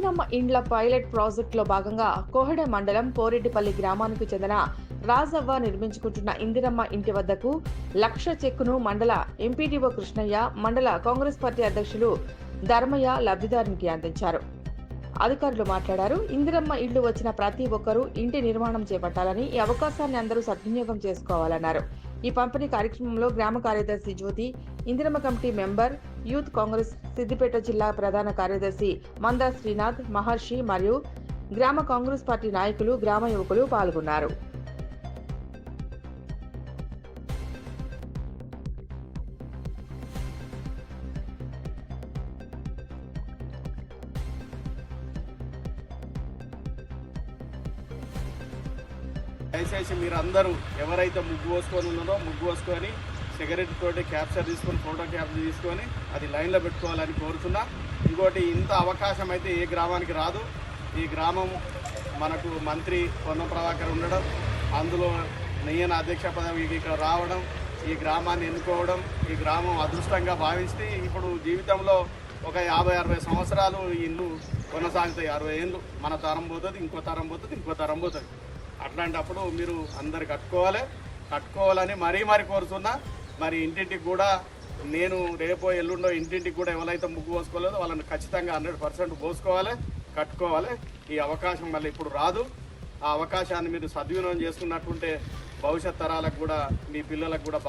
ఇందిరమ్మ ఇండ్ల పైలట్ ప్రాజెక్టులో భాగంగా కోహెడ మండలం పోరెడ్డిపల్లి గ్రామానికి చెందిన రాజవ్వ నిర్మించుకుంటున్న ఇందిరమ్మ ఇంటి వద్దకు 1,00,000 చెక్కును మండల ఎంపీడీఓ కృష్ణయ్య, మండల కాంగ్రెస్ పార్టీ అధ్యక్షులు ధర్మయ్య లబ్ధిదారునికి అందించారు. అధికారులు మాట్లాడారు. ఇందిరమ్మ ఇళ్లు వచ్చిన ప్రతి ఒక్కరూ ఇంటి నిర్మాణం చేపట్టాలని, ఈ అవకాశాన్ని అందరూ సద్వినియోగం చేసుకోవాలన్నారు. ఈ పంపిణీ కార్యక్రమంలో గ్రామ కార్యదర్శి Jyoti, Indiramma committee member, youth Congress Siddipet జిల్లా ప్రధాన కార్యదర్శి మందా శ్రీనాథ్, మహర్షి మరియు గ్రామ కాంగ్రెస్ పార్టీ నాయకులు, గ్రామ యువకులు పాల్గొన్నారు. దయచేసి మీరందరూ ఎవరైతే ముగ్గు వేసుకొని ఉన్నారో ముగ్గు వేసుకొని సిగరెట్ తోటి క్యాప్చర్ తీసుకొని ఫోటో క్యాప్చర్ తీసుకొని అది లైన్లో పెట్టుకోవాలని కోరుతున్నా. ఇంకోటి, ఇంత అవకాశం అయితే ఏ గ్రామానికి రాదు. ఈ గ్రామం మనకు మంత్రి పొన్నం ప్రభాకర్ ఉండడం, అందులో నేను అధ్యక్ష పదవికి ఇక్కడ రావడం, ఈ గ్రామాన్ని ఎన్నుకోవడం, ఈ గ్రామం అదృష్టంగా భావిస్తే ఇప్పుడు జీవితంలో ఒక 50-60 సంవత్సరాలు ఇల్లు కొనసాగుతాయి. 60 ఏళ్ళు మన తరం పోతుంది, ఇంకో తరం పోతుంది, ఇంకో తరం పోతుంది. అట్లాంటప్పుడు మీరు అందరు కట్టుకోవాలని మరీ కోరుతున్నా. మరి ఇంటింటికి కూడా నేను రేపో ఎల్లుండో ఇంటింటికి కూడా ఎవరైతే ముగ్గు పోసుకోలేదో వాళ్ళని ఖచ్చితంగా 100% పోసుకోవాలి, కట్టుకోవాలి. ఈ అవకాశం మళ్ళీ ఇప్పుడు రాదు. ఆ అవకాశాన్ని మీరు సద్వినియోగం చేసుకున్నట్టుంటే భవిష్యత్ తరాలకు కూడా, మీ పిల్లలకు కూడా